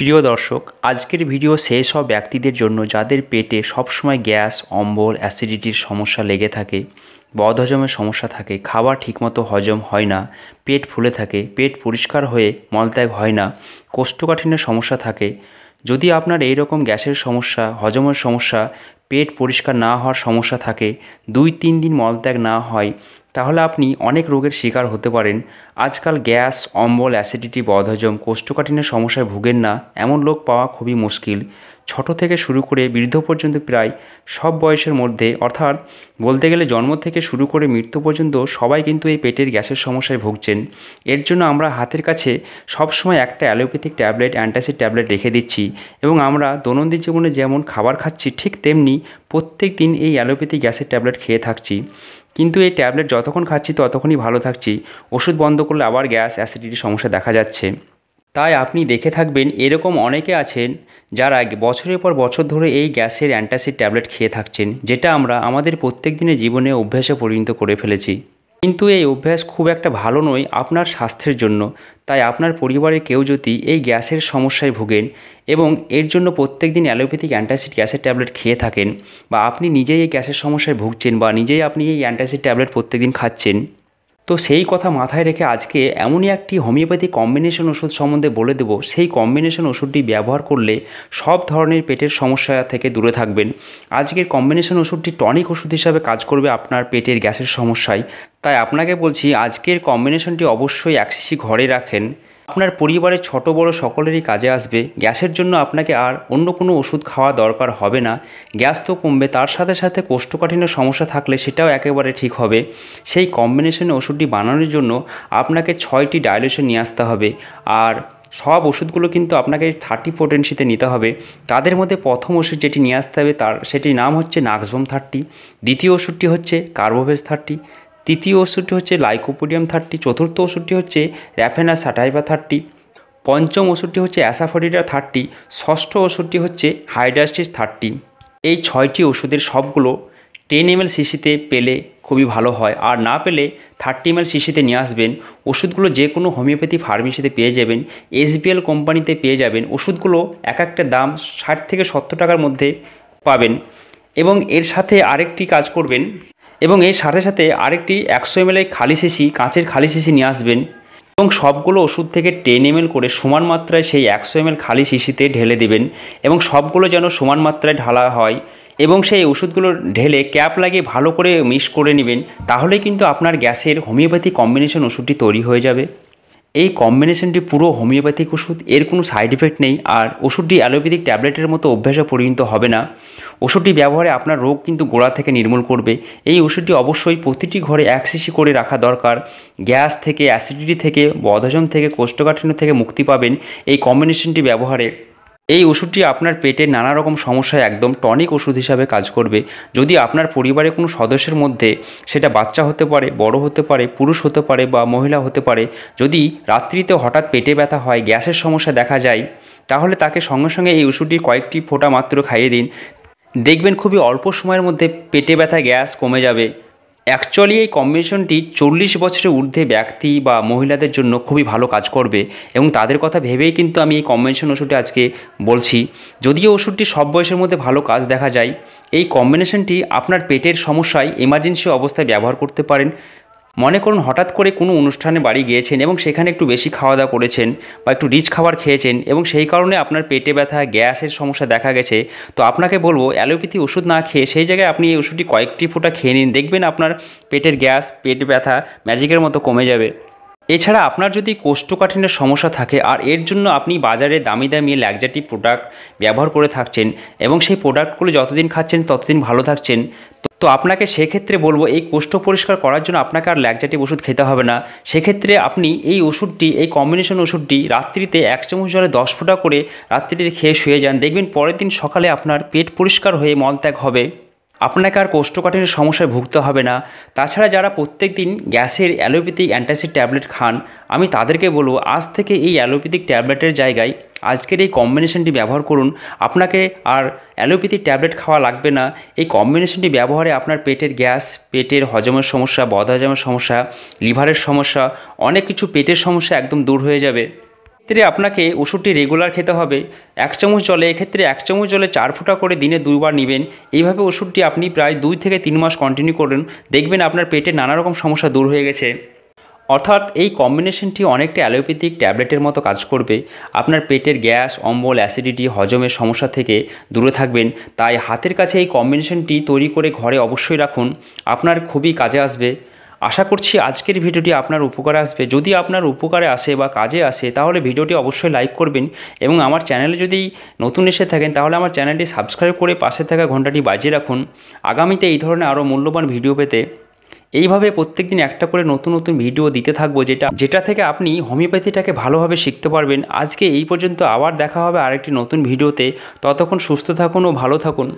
প্রিয় দর্শক, আজকের ভিডিও সেই সব ব্যক্তিদের জন্য যাদের পেটে সবসময় গ্যাস, অম্বল, অ্যাসিডিটির সমস্যা লেগে থাকে, বদহজমের সমস্যা থাকে, খাবার ঠিকমতো হজম হয় না, পেট ফুলে থাকে, পেট পরিষ্কার হয়ে মলত্যাগ হয় না, কোষ্ঠকাঠিন্যের সমস্যা থাকে। যদি আপনার এই রকম গ্যাসের সমস্যা, হজমের সমস্যা, পেট পরিষ্কার না হওয়ার সমস্যা থাকে, 2-3 দিন মলত্যাগ না হয়, তাহলে আপনি অনেক রোগের শিকার হতে পারেন। আজকাল গ্যাস, অম্বল, অ্যাসিডিটি, বদহজম, কোষ্ঠকাঠিন্যের সমস্যায় ভোগেন না এমন লোক পাওয়া খুবই মুশকিল। ছোট থেকে শুরু করে বৃদ্ধ পর্যন্ত প্রায় সব বয়সের মধ্যে, অর্থাৎ বলতে গেলে জন্ম থেকে শুরু করে মৃত্যু পর্যন্ত সবাই কিন্তু এই পেটের গ্যাসের সমস্যায় ভুগছেন। এর জন্য আমরা হাতের কাছে সবসময় একটা অ্যালোপ্যাথিক ট্যাবলেট, অ্যান্টাসিড ট্যাবলেট রেখে দিচ্ছি এবং আমরা দৈনন্দিন জীবনে যেমন খাবার খাচ্ছি ঠিক তেমনি প্রত্যেক দিন এই অ্যালোপ্যাথিক গ্যাসের ট্যাবলেট খেয়ে থাকছি। কিন্তু এই ট্যাবলেট যতক্ষণ খাচ্ছি ততক্ষণই ভালো থাকছি, ওষুধ বন্ধ করলে আবার গ্যাস, অ্যাসিডিটির সমস্যা দেখা যাচ্ছে। তাই আপনি দেখে থাকবেন এরকম অনেকে আছেন যারা বছরের পর বছর ধরে এই গ্যাসের অ্যান্টাসিড ট্যাবলেট খেয়ে থাকছেন, যেটা আমরা আমাদের প্রত্যেক দিনের জীবনে অভ্যাসে পরিণত করে ফেলেছি। কিন্তু এই অভ্যাস খুব একটা ভালো নয় আপনার স্বাস্থ্যের জন্য। তাই আপনার পরিবারের কেউ যদি এই গ্যাসের সমস্যায় ভোগেন এবং এর জন্য প্রত্যেক দিন অ্যালোপ্যাথিক অ্যান্টাসিড গ্যাসের ট্যাবলেট খেয়ে থাকেন, বা আপনি নিজেই এই গ্যাসের সমস্যায় ভুগছেন, বা নিজেই আপনি এই অ্যান্টাসিড ট্যাবলেট প্রত্যেক দিন খাচ্ছেন, তো সেই কথা মাথায় রেখে আজকে এমনই একটি হোমিওপ্যাথি কম্বিনেশন ওষুধ সম্বন্ধে বলে দেব। সেই কম্বিনেশন ওষুধটি ব্যবহার করলে সব ধরনের পেটের সমস্যা থেকে দূরে থাকবেন। আজকের কম্বিনেশন ওষুধটি টনিক ওষুধ হিসাবে কাজ করবে আপনার পেটের গ্যাসের সমস্যায়। তাই আপনাকে বলছি, আজকের কম্বিনেশনটি অবশ্যই 1 শিশি ঘরে রাখেন। আপনার পরিবারের ছোট বড় সকলেরই কাজে আসবে। গ্যাসের জন্য আপনাকে আর অন্য কোনো ওষুধ খাওয়া দরকার হবে না। গ্যাস তো কমবে, তার সাথে সাথে কোষ্ঠকাঠিন্যের সমস্যা থাকলে সেটাও একেবারে ঠিক হবে। সেই কম্বিনেশনে ওষুধটি বানানোর জন্য আপনাকে 6টি ডাইলেশন নিয়ে আসতে হবে। আর সব ওষুধগুলো কিন্তু আপনাকে 30 পোটেন্সিতে নিতে হবে। তাদের মধ্যে প্রথম ওষুধ যেটি নিয়ে আসতে হবে সেটির নাম হচ্ছে নাক্সভ্যাম 30, দ্বিতীয় ওষুধটি হচ্ছে কার্বোভেজ 30, তৃতীয় ওষুধটি হচ্ছে লাইকোপোডিয়াম 30, চতুর্থ ওষুধটি হচ্ছে র্যাফেনা সাটাইভা 30, পঞ্চম ওষুধটি হচ্ছে অ্যাসাফোডিডা 30, ষষ্ঠ ওষুধটি হচ্ছে হাইড্রাস্টিস 30। এই 6টি ওষুধের সবগুলো 10 ml শিশিতে পেলে খুবই ভালো হয়, আর না পেলে 30 ml শিশিতে নিয়ে আসবেন। ওষুধগুলো যে কোনো হোমিওপ্যাথি ফার্মেসিতে পেয়ে যাবেন, SBL কোম্পানিতে পেয়ে যাবেন। ওষুধগুলো এক একটা দাম 60 থেকে 70 টাকার মধ্যে পাবেন। এবং এর সাথে আরেকটি কাজ করবেন, এবং এর সাথে সাথে আরেকটি 100 ml খালি শিশি, কাঁচের খালি শিশি নিয়ে আসবেন এবং সবগুলো ওষুধ থেকে 10 ml করে সমান মাত্রায় সেই 100 ml খালি শিশিতে ঢেলে দেবেন এবং সবগুলো যেন সমান মাত্রায় ঢালা হয় এবং সেই ওষুধগুলো ঢেলে ক্যাপ লাগিয়ে ভালো করে মিক্স করে নেবেন। তাহলে কিন্তু আপনার গ্যাসের হোমিওপ্যাথি কম্বিনেশন ওষুধটি তৈরি হয়ে যাবে। এই কম্বিনেশনটি পুরো হোমিওপ্যাথিক ওষুধ, এর কোনো সাইড এফেক্ট নেই, আর ওষুধটি অ্যালোপ্যাথিক ট্যাবলেটের মতো অভ্যাসে পরিণত হবে না। ওষুধটি ব্যবহারে আপনার রোগ কিন্তু গোড়া থেকে নির্মূল করবে। এই ওষুধটি অবশ্যই প্রতিটি ঘরে 1 শিশি করে রাখা দরকার। গ্যাস থেকে, অ্যাসিডিটি থেকে, বদহজম থেকে, কোষ্ঠকাঠিন্য থেকে মুক্তি পাবেন এই কম্বিনেশনটি ব্যবহারে। এই ওষুধটি আপনার পেটের নানা রকম সমস্যায় একদম টনিক ওষুধ হিসাবে কাজ করবে। যদি আপনার পরিবারের কোনো সদস্যের মধ্যে, সেটা বাচ্চা হতে পারে, বড় হতে পারে, পুরুষ হতে পারে বা মহিলা হতে পারে, যদি রাত্রিতে হঠাৎ পেটে ব্যথা হয়, গ্যাসের সমস্যা দেখা যায়, তাহলে তাকে সঙ্গে সঙ্গে এই ওষুধটি কয়েকটি ফোঁটা মাত্র খাইয়ে দিন। দেখবেন খুবই অল্প সময়ের মধ্যে পেটে ব্যথা, গ্যাস কমে যাবে। অ্যাকচুয়ালি এই কম্বিনেশনটি 40 বছরের ঊর্ধ্বে ব্যক্তি বা মহিলাদের জন্য খুবই ভালো কাজ করবে এবং তাদের কথা ভেবেই কিন্তু আমি এই কম্বিনেশন ওষুধটি আজকে বলছি। যদিও ওষুধটি সব বয়সের মধ্যে ভালো কাজ দেখা যায়, এই কম্বিনেশনটি আপনার পেটের সমস্যায় এমার্জেন্সি অবস্থায় ব্যবহার করতে পারেন। মনে করুন হঠাৎ করে কোনো অনুষ্ঠানে বাড়ি গিয়েছেন এবং সেখানে একটু বেশি খাওয়া দাওয়া করেছেন বা একটু রিচ খাবার খেয়েছেন এবং সেই কারণে আপনার পেটে ব্যথা, গ্যাসের সমস্যা দেখা গেছে, তো আপনাকে বলবো অ্যালোপ্যাথি ওষুধ না খেয়ে সেই জায়গায় আপনি এই ওষুধটি কয়েকটি ফোঁটা খেয়ে নিন। দেখবেন আপনার পেটের গ্যাস, পেট ব্যথা ম্যাজিকের মতো কমে যাবে। এছাড়া আপনার যদি কোষ্ঠকাঠিন্যের সমস্যা থাকে আর এর জন্য আপনি বাজারে দামি দামি ল্যাকজাটিভ প্রোডাক্ট ব্যবহার করে থাকছেন এবং সেই প্রোডাক্টগুলো যতদিন খাচ্ছেন ততদিন ভালো থাকছেন, তো আপনাকে সেক্ষেত্রে বলবো এই কোষ্ঠ পরিষ্কার করার জন্য আপনাকে আর ল্যাকজাটিভ ওষুধ খেতে হবে না। সেক্ষেত্রে আপনি এই ওষুধটি, এই কম্বিনেশন ওষুধটি রাত্রিতে 1 চামচ জলে 10 ফোঁটা করে রাত্রিতে খেয়ে শুয়ে যান। দেখবেন পরের দিন সকালে আপনার পেট পরিষ্কার হয়ে মলত্যাগ হবে, আপনাকে আর কোষ্ঠকাঠিন্যের সমস্যায় ভুগতে হবে না। তাছাড়া যারা প্রত্যেক দিন গ্যাসের অ্যালোপ্যাথিক অ্যান্টাসিড ট্যাবলেট খান, আমি তাদেরকে বলবো আজ থেকে এই অ্যালোপ্যাথিক ট্যাবলেটের জায়গায় আজকের এই কম্বিনেশনটি ব্যবহার করুন। আপনাকে আর অ্যালোপ্যাথিক ট্যাবলেট খাওয়া লাগবে না। এই কম্বিনেশনটি ব্যবহারে আপনার পেটের গ্যাস, পেটের হজমের সমস্যা, বদহজমের সমস্যা, লিভারের সমস্যা, অনেক কিছু পেটের সমস্যা একদম দূর হয়ে যাবে। এক্ষেত্রে আপনাকে ওষুধটি রেগুলার খেতে হবে। 1 চামচ জলে, এক্ষেত্রে 1 চামচ জলে 4 ফোঁটা করে দিনে 2 বার নেবেন। এইভাবে ওষুধটি আপনি প্রায় 2 থেকে 3 মাস কন্টিনিউ করুন, দেখবেন আপনার পেটে নানা রকম সমস্যা দূর হয়ে গেছে। অর্থাৎ এই কম্বিনেশনটি অনেকটা অ্যালোপ্যাথিক ট্যাবলেটের মতো কাজ করবে। আপনার পেটের গ্যাস, অম্বল, অ্যাসিডিটি, হজমের সমস্যা থেকে দূরে থাকবেন। তাই হাতের কাছে এই কম্বিনেশনটি তৈরি করে ঘরে অবশ্যই রাখুন, আপনার খুবই কাজে আসবে। আশা করছি আজকের ভিডিওটি আপনার উপকারে আসবে। যদি আপনার উপকারে আসে বা কাজে আসে তাহলে ভিডিওটি অবশ্যই লাইক করবেন এবং আমার চ্যানেলে যদি নতুন এসে থাকেন তাহলে আমার চ্যানেলটি সাবস্ক্রাইব করে পাশে থাকা ঘন্টাটি বাজিয়ে রাখুন আগামীতে এই ধরনের আরও মূল্যবান ভিডিও পেতে। এইভাবে প্রত্যেকদিন একটা করে নতুন নতুন ভিডিও দিতে থাকবো, যেটা থেকে আপনি হোমিওপ্যাথিটাকে ভালোভাবে শিখতে পারবেন। আজকে এই পর্যন্ত, আবার দেখা হবে আরেকটি নতুন ভিডিওতে। ততক্ষণ সুস্থ থাকুন ও ভালো থাকুন।